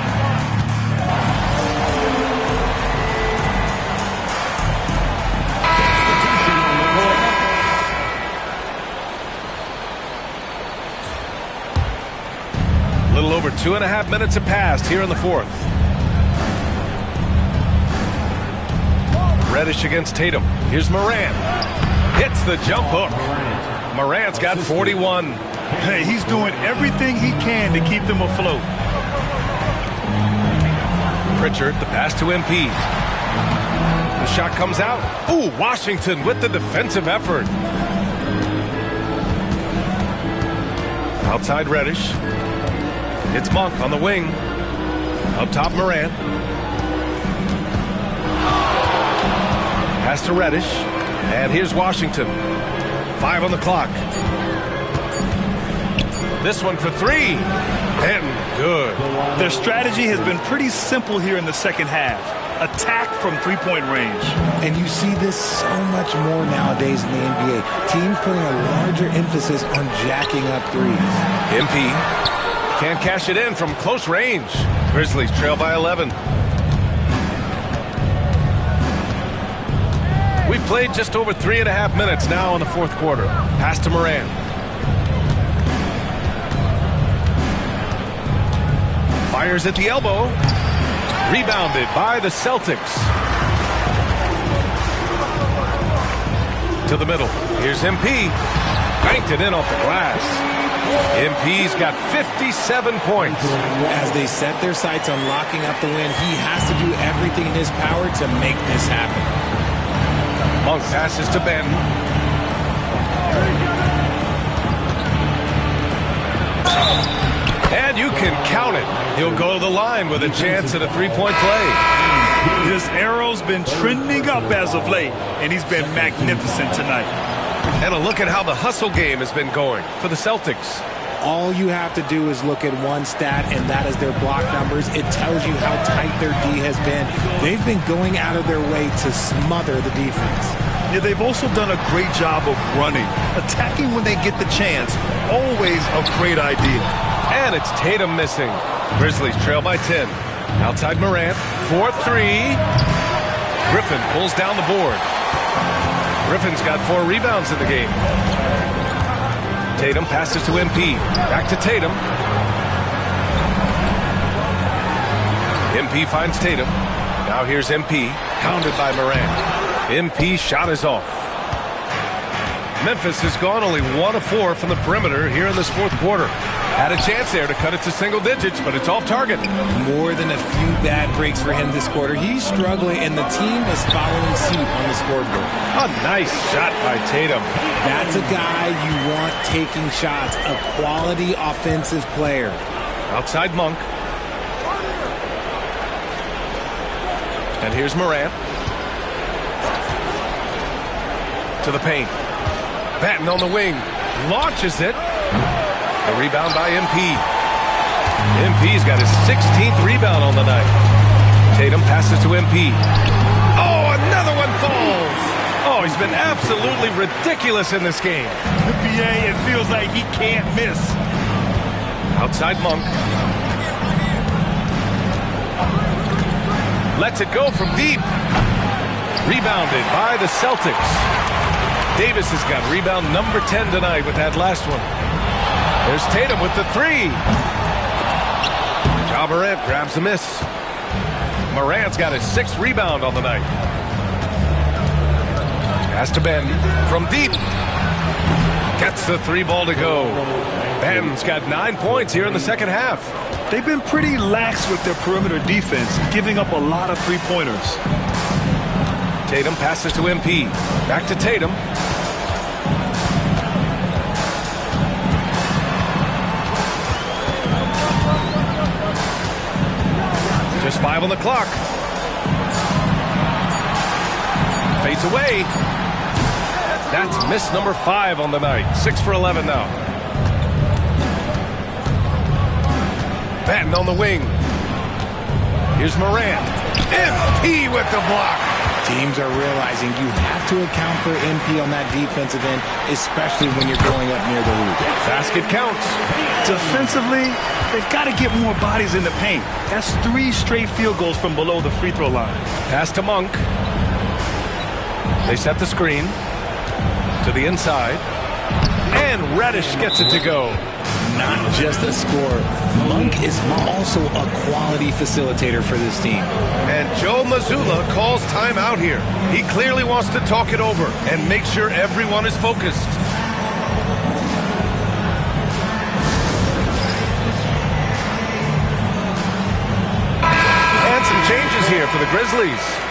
S4: A little over 2.5 minutes have passed here in the 4th. Reddish against Tatum. Here's Morant. Hits the jump hook. Morant's got 41.
S5: Hey, he's doing everything he can to keep them afloat.
S4: Pritchard, the pass to MP. The shot comes out. Ooh, Washington with the defensive effort. Outside Reddish. It's Monk on the wing. Up top Morant. Pass to Reddish. And here's Washington. 5 on the clock. This one for 3. And good.
S5: Their strategy has been pretty simple here in the second half. Attack from three-point range.
S6: And you see this so much more nowadays in the NBA. Teams putting a larger emphasis on jacking up threes.
S4: MP can't cash it in from close range. Grizzlies trail by 11. We've played just over 3.5 minutes now in the 4th quarter. Pass to Morant. Fires at the elbow. Rebounded by the Celtics. To the middle. Here's MP. Banked it in off the glass. MP's got 57 points.
S6: As they set their sights on locking up the win, he has to do everything in his power to make this happen.
S4: Monk passes to Ben. And you can count it. He'll go to the line with a chance at a 3-point play.
S5: His arrow's been trending up as of late, and he's been magnificent tonight.
S4: And a look at how the hustle game has been going for the Celtics.
S6: All you have to do is look at one stat, and that is their block numbers. It tells you how tight their D has been. They've been going out of their way to smother the defense.
S5: Yeah, they've also done a great job of running. Attacking when they get the chance. Always a great idea.
S4: And it's Tatum missing. Grizzlies trail by 10. Outside Morant. 4-3. Griffin pulls down the board. Griffin's got 4 rebounds in the game. Tatum passes to MP. Back to Tatum. MP finds Tatum. Now here's MP. Pounded by Morant. MP shot is off. Memphis has gone only 1 of 4 from the perimeter here in this fourth quarter. Had a chance there to cut it to single digits, but it's off target.
S6: More than a few bad breaks for him this quarter. He's struggling, and the team is following suit on the scoreboard.
S4: A nice shot by Tatum.
S6: That's a guy you want taking shots, a quality offensive player.
S4: Outside Monk. And here's Morant. To the paint. Batten on the wing. Launches it. The rebound by MP. MP's got his 16th rebound on the night. Tatum passes to MP. Oh, another one falls. Oh, he's been absolutely ridiculous in this game.
S5: NBA, it feels like he can't miss.
S4: Outside Monk. Lets it go from deep. Rebounded by the Celtics. Davis has got rebound number 10 tonight with that last one. There's Tatum with the 3. Ja Morant grabs the miss. Morant's got his 6th rebound on the night. Pass to Ben from deep. Gets the 3 ball to go. Ben's got 9 points here in the second half.
S5: They've been pretty lax with their perimeter defense, giving up a lot of three-pointers.
S4: Tatum passes to MP. Back to Tatum. Just 5 on the clock. Fades away. That's miss number 5 on the night. 6 for 11 now. Batten on the wing. Here's Morant. MP with the block.
S6: Teams are realizing you have to account for MP on that defensive end, especially when you're going up near the hoop.
S4: Basket counts.
S5: Defensively, they've got to get more bodies in the paint. That's 3 straight field goals from below the free throw line.
S4: Pass to Monk. They set the screen to the inside. And Reddish gets it to go.
S6: Not just a scorer. Monk is also a quality facilitator for this team.
S4: And Joe Mazzulla calls timeout here. He clearly wants to talk it over and make sure everyone is focused. And some changes here for the Grizzlies.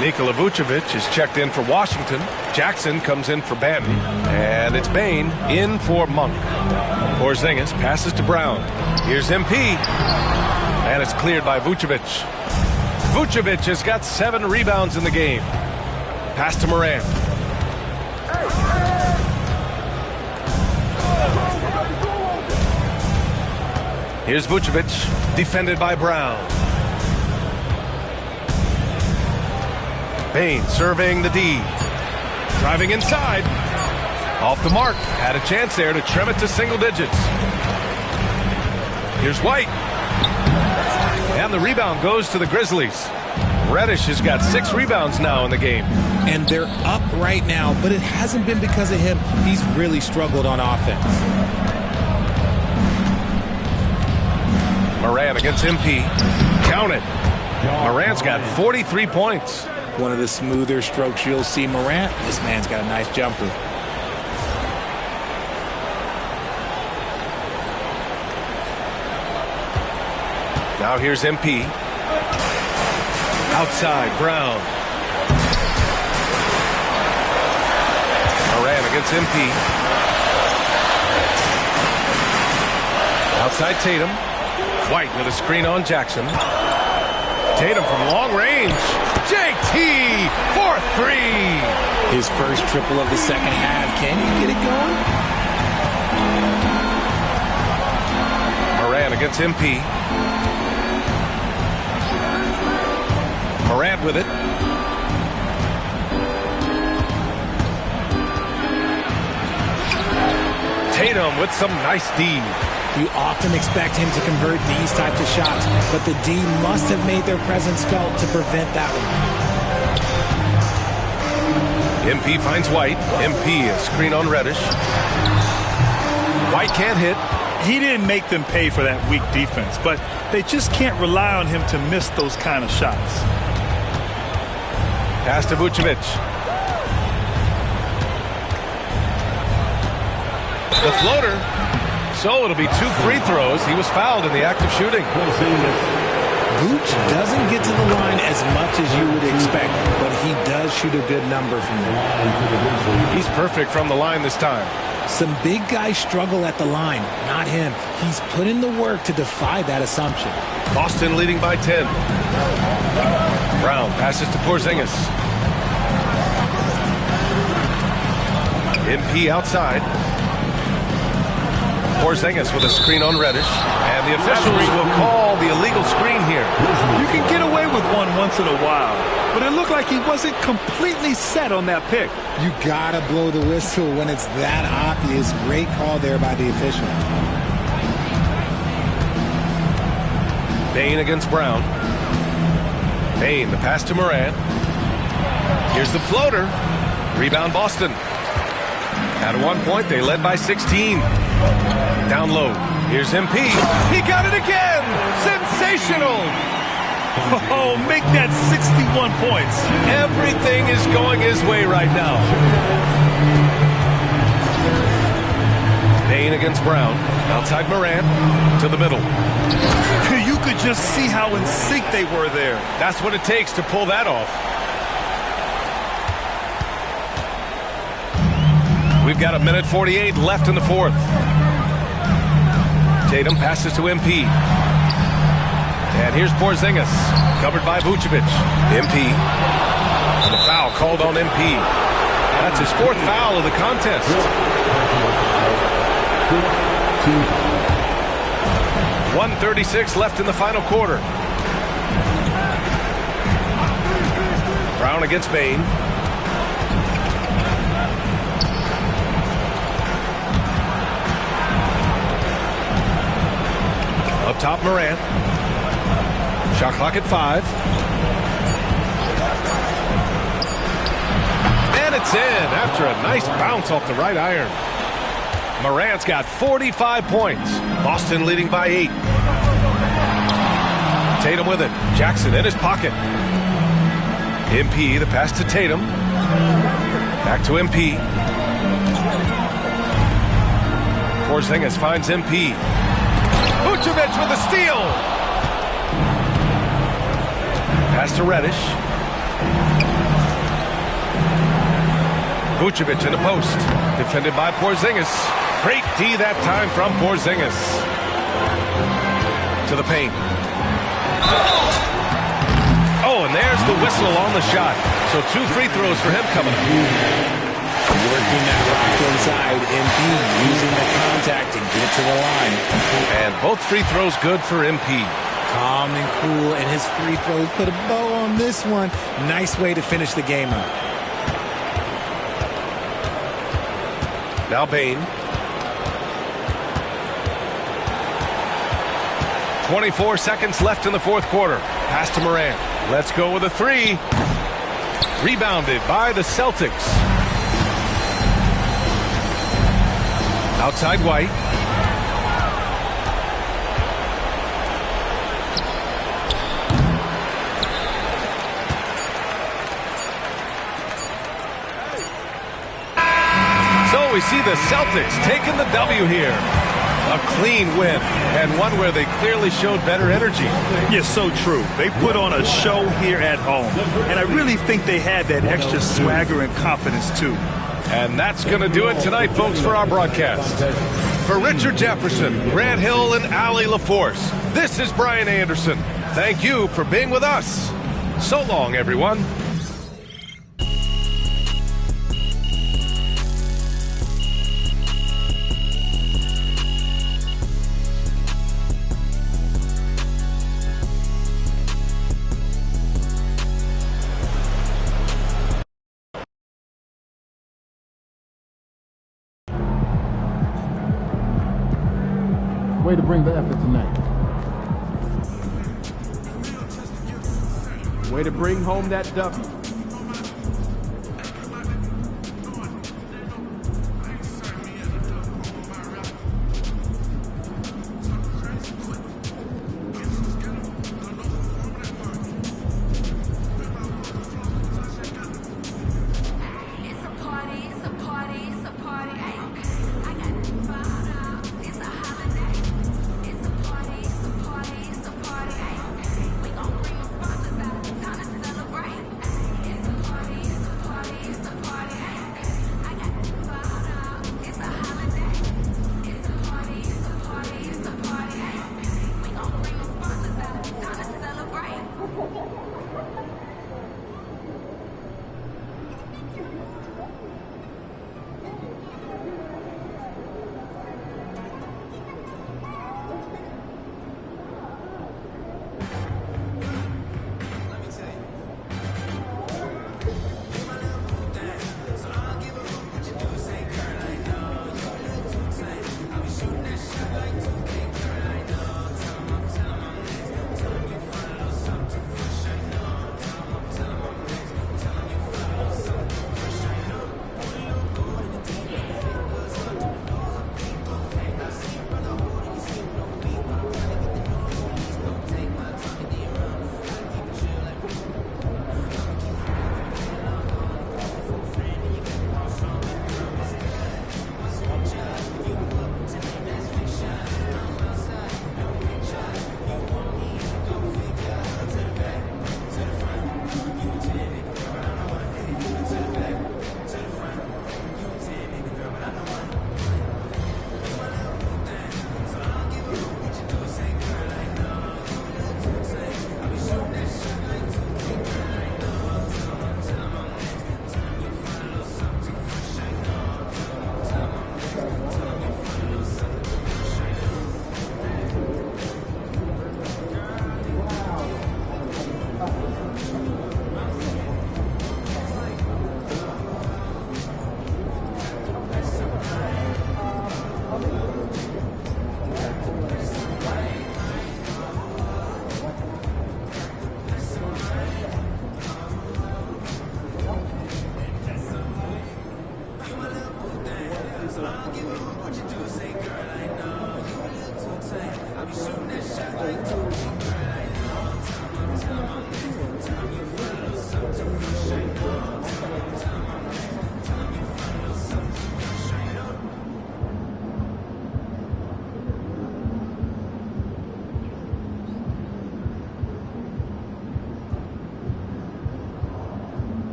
S4: Nikola Vucevic is checked in for Washington. Jackson comes in for Banton. And it's Bane in for Monk. Porzingis passes to Brown. Here's MP. And it's cleared by Vucevic. Vucevic has got 7 rebounds in the game. Pass to Morant. Here's Vucevic, defended by Brown. Bane surveying the D. Driving inside. Off the mark. Had a chance there to trim it to single digits. Here's White. And the rebound goes to the Grizzlies. Reddish has got 6 rebounds now in the game.
S6: And they're up right now, but it hasn't been because of him. He's really struggled on offense.
S4: Morant against MP. Count it. Morant's got 43 points.
S6: One of the smoother strokes you'll see Morant. This man's got a nice jumper.
S4: Now here's MP. Outside, Brown. Morant against MP. Outside Tatum. White with a screen on Jackson. Tatum from long range. JT for 3.
S6: His first triple of the second half. Can you get it going?
S4: Morant against MP. Morant with it. Tatum with some nice D.
S6: You often expect him to convert these types of shots, but the D must have made their presence felt to prevent that one.
S4: MP finds White. MP a screen on Reddish. White can't hit.
S5: He didn't make them pay for that weak defense, but they just can't rely on him to miss those kind of shots.
S4: Pass to Vucevic. The floater. So it'll be 2 free throws. He was fouled in the act of shooting.
S6: Vooch doesn't get to the line as much as you would expect, but he does shoot a good number from there.
S4: He's perfect from the line this time.
S6: Some big guys struggle at the line, not him. He's put in the work to defy that assumption.
S4: Boston leading by 10. Brown passes to Porzingis. MP outside. Porzingis with a screen on Reddish. And the officials will call the illegal screen here.
S5: You can get away with one once in a while, but it looked like he wasn't completely set on that pick.
S6: You gotta blow the whistle when it's that obvious. Great call there by the official.
S4: Bane against Brown. Bane, the pass to Morant. Here's the floater. Rebound Boston. At one point, they led by 16. Down low. Here's MP. He got it again! Sensational!
S5: Oh, make that 61 points.
S4: Everything is going his way right now. Bane against Brown. Outside Morant. To the middle.
S5: You could just see how in sync they were there.
S4: That's what it takes to pull that off. We've got 1:48 left in the fourth. Tatum passes to MP. And here's Porzingis, covered by Vucevic. MP. And a foul called on MP. That's his 4th foul of the contest. 1:36 left in the final quarter. Brown against Bane. Up top, Morant. Shot clock at 5. And it's in after a nice bounce off the right iron. Morant's got 45 points. Boston leading by 8. Tatum with it. Jackson in his pocket. MP, the pass to Tatum. Back to MP. Porzingis finds MP. Vucevic with a steal. Pass to Reddish. Vucevic in the post. Defended by Porzingis. Great D that time from Porzingis. To the paint. Oh, and there's the whistle on the shot. So 2 free throws for him coming up.
S6: Working that rock inside, MP using the contact to get to the line.
S4: And both free throws good for MP.
S6: Calm and cool, and his free throws put a bow on this one. Nice way to finish the game up.
S4: Now Bane. 24 seconds left in the fourth quarter. Pass to Morant. Let's go with a 3. Rebounded by the Celtics. Outside White. So we see the Celtics taking the W here. A clean win, and one where they clearly showed better energy.
S5: Yeah, so true. They put on a show here at home, and I really think they had that extra swagger and confidence, too.
S4: And that's going to do it tonight, folks, for our broadcast. For Richard Jefferson, Grant Hill, and Allie LaForce, this is Brian Anderson. Thank you for being with us. So long, everyone.
S2: to bring the effort tonight. Way to bring home that W.